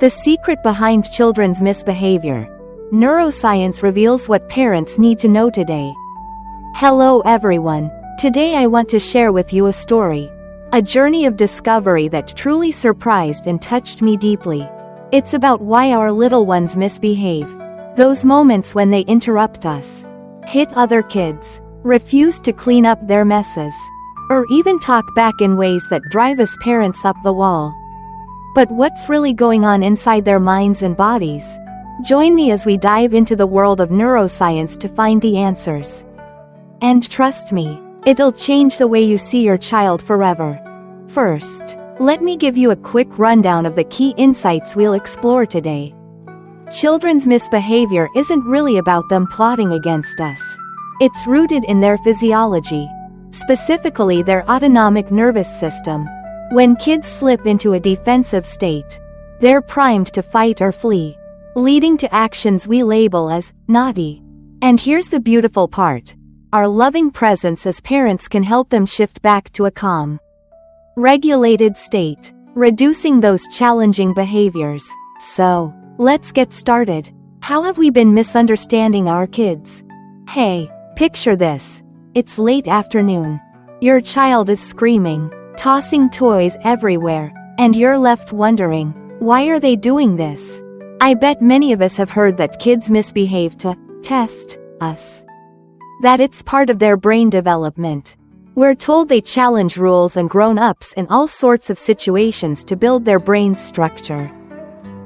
The secret behind children's misbehavior. Neuroscience reveals what parents need to know today. Hello everyone. Today I want to share with you a story. A journey of discovery that truly surprised and touched me deeply. It's about why our little ones misbehave. Those moments when they interrupt us, hit other kids, refuse to clean up their messes, or even talk back in ways that drive us parents up the wall. But what's really going on inside their minds and bodies? Join me as we dive into the world of neuroscience to find the answers. And trust me, it'll change the way you see your child forever. First, let me give you a quick rundown of the key insights we'll explore today. Children's misbehavior isn't really about them plotting against us. It's rooted in their physiology, specifically their autonomic nervous system. When kids slip into a defensive state, they're primed to fight or flee, leading to actions we label as naughty. And here's the beautiful part. Our loving presence as parents can help them shift back to a calm, regulated state, reducing those challenging behaviors. So, let's get started. How have we been misunderstanding our kids? Hey, picture this. It's late afternoon. Your child is screaming, tossing toys everywhere, and you're left wondering, why are they doing this? I bet many of us have heard that kids misbehave to test us. That it's part of their brain development. We're told they challenge rules and grown-ups in all sorts of situations to build their brain's structure.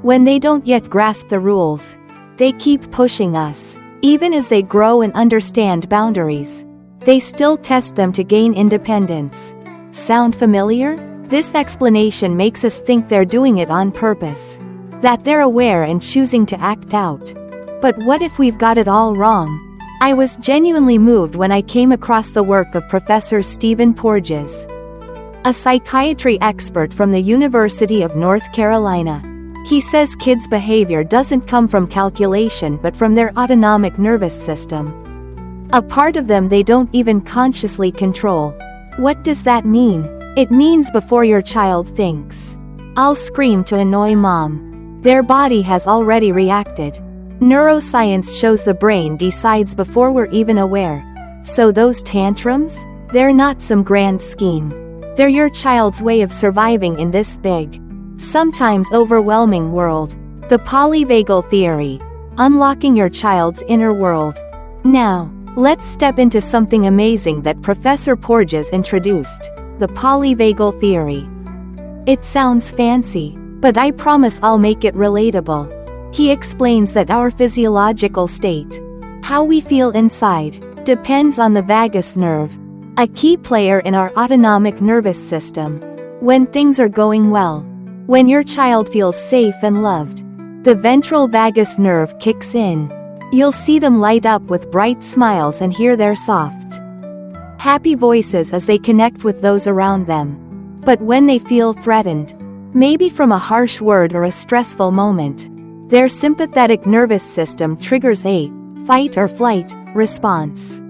When they don't yet grasp the rules, they keep pushing us. Even as they grow and understand boundaries, they still test them to gain independence. Sound familiar? This explanation makes us think they're doing it on purpose, that they're aware and choosing to act out. But what if we've got it all wrong? I was genuinely moved when I came across the work of Professor Stephen Porges, a psychiatry expert from the University of North Carolina. He says kids' behavior doesn't come from calculation but from their autonomic nervous system, a part of them they don't even consciously control. What does that mean? It means before your child thinks, "I'll scream to annoy mom," their body has already reacted. Neuroscience shows the brain decides before we're even aware. So those tantrums? They're not some grand scheme. They're your child's way of surviving in this big, sometimes overwhelming world. The polyvagal theory. Unlocking your child's inner world. Now, let's step into something amazing that Professor Porges introduced. The polyvagal theory. It sounds fancy, but I promise I'll make it relatable. He explains that our physiological state, how we feel inside, depends on the vagus nerve, a key player in our autonomic nervous system. When things are going well, when your child feels safe and loved, the ventral vagus nerve kicks in. You'll see them light up with bright smiles and hear their soft, happy voices as they connect with those around them. But when they feel threatened, maybe from a harsh word or a stressful moment, their sympathetic nervous system triggers a fight or flight response.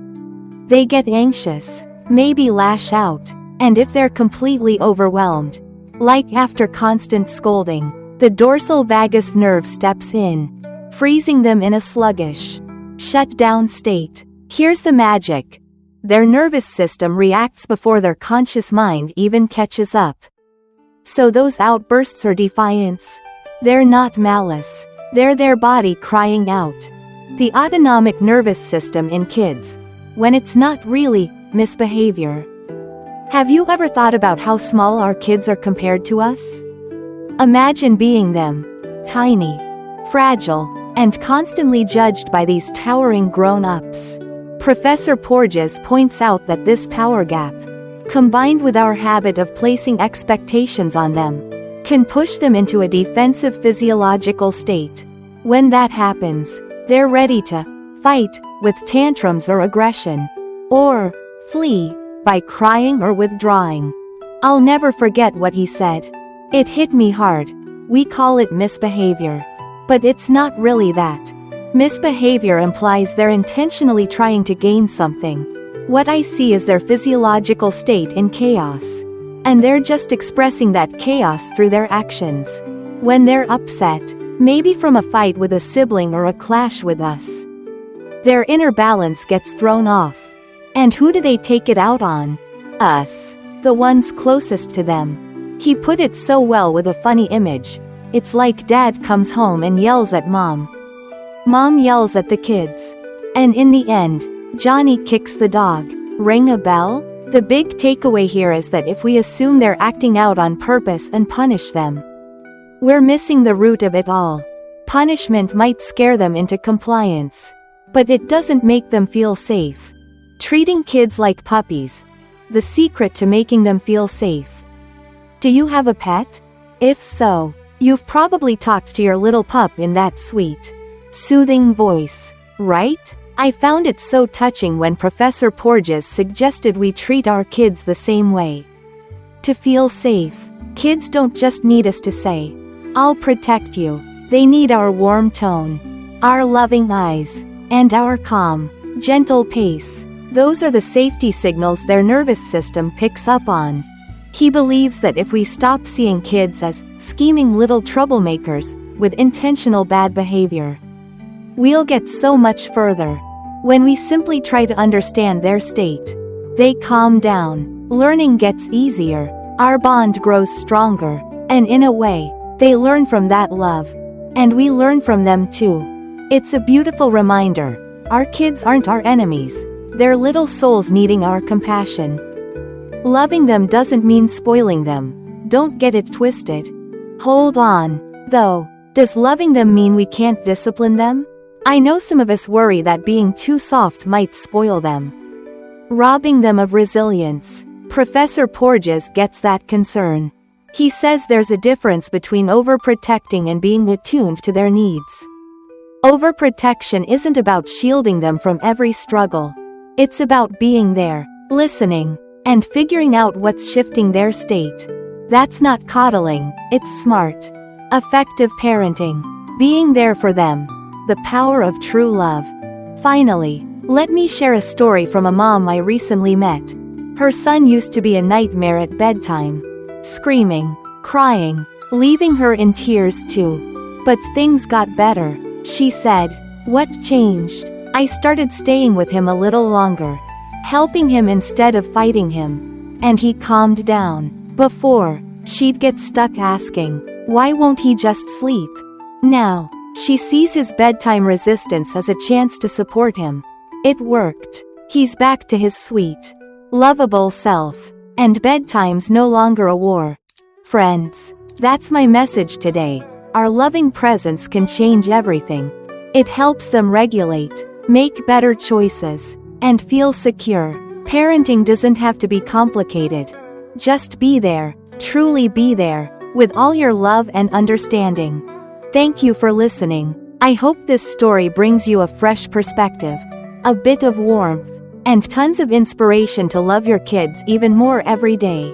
They get anxious, maybe lash out, and if they're completely overwhelmed, like after constant scolding, the dorsal vagus nerve steps in, freezing them in a sluggish, shut-down state. Here's the magic. Their nervous system reacts before their conscious mind even catches up. So those outbursts or defiance, they're not malice. They're their body crying out. The autonomic nervous system in kids, when it's not really misbehavior. Have you ever thought about how small our kids are compared to us? Imagine being them, tiny, fragile, and constantly judged by these towering grown-ups. Professor Porges points out that this power gap, combined with our habit of placing expectations on them, can push them into a defensive physiological state. When that happens, they're ready to fight with tantrums or aggression, or flee by crying or withdrawing. I'll never forget what he said. It hit me hard. We call it misbehavior, but it's not really that. Misbehavior implies they're intentionally trying to gain something. What I see is their physiological state in chaos, and they're just expressing that chaos through their actions. When they're upset, maybe from a fight with a sibling or a clash with us, their inner balance gets thrown off. And who do they take it out on? Us. The ones closest to them. He put it so well with a funny image. It's like dad comes home and yells at mom. Mom yells at the kids. And in the end, Johnny kicks the dog. Ring a bell? The big takeaway here is that if we assume they're acting out on purpose and punish them, we're missing the root of it all. Punishment might scare them into compliance, but it doesn't make them feel safe. Treating kids like puppies. The secret to making them feel safe. Do you have a pet? If so, you've probably talked to your little pup in that sweet, soothing voice, right? I found it so touching when Professor Porges suggested we treat our kids the same way. To feel safe, kids don't just need us to say, "I'll protect you." They need our warm tone, our loving eyes, and our calm, gentle pace. Those are the safety signals their nervous system picks up on. He believes that if we stop seeing kids as scheming little troublemakers with intentional bad behavior, we'll get so much further. When we simply try to understand their state, they calm down, learning gets easier, our bond grows stronger, and in a way, they learn from that love. And we learn from them too. It's a beautiful reminder. Our kids aren't our enemies. They're little souls needing our compassion. Loving them doesn't mean spoiling them. Don't get it twisted. Hold on, though. Does loving them mean we can't discipline them? I know some of us worry that being too soft might spoil them, robbing them of resilience. Professor Porges gets that concern. He says there's a difference between overprotecting and being attuned to their needs. Overprotection isn't about shielding them from every struggle. It's about being there, listening, and figuring out what's shifting their state. That's not coddling, it's smart, effective parenting. Being there for them. The power of true love. Finally, let me share a story from a mom I recently met. Her son used to be a nightmare at bedtime. Screaming, crying, leaving her in tears too. But things got better, she said. What changed? I started staying with him a little longer, helping him instead of fighting him. And he calmed down. Before, she'd get stuck asking, why won't he just sleep? Now, she sees his bedtime resistance as a chance to support him. It worked. He's back to his sweet, lovable self. And bedtime's no longer a war. Friends, that's my message today. Our loving presence can change everything. It helps them regulate, make better choices, and feel secure. Parenting doesn't have to be complicated. Just be there, truly be there, with all your love and understanding. Thank you for listening. I hope this story brings you a fresh perspective, a bit of warmth, and tons of inspiration to love your kids even more every day.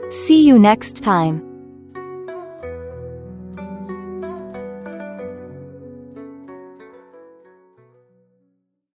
See you next time.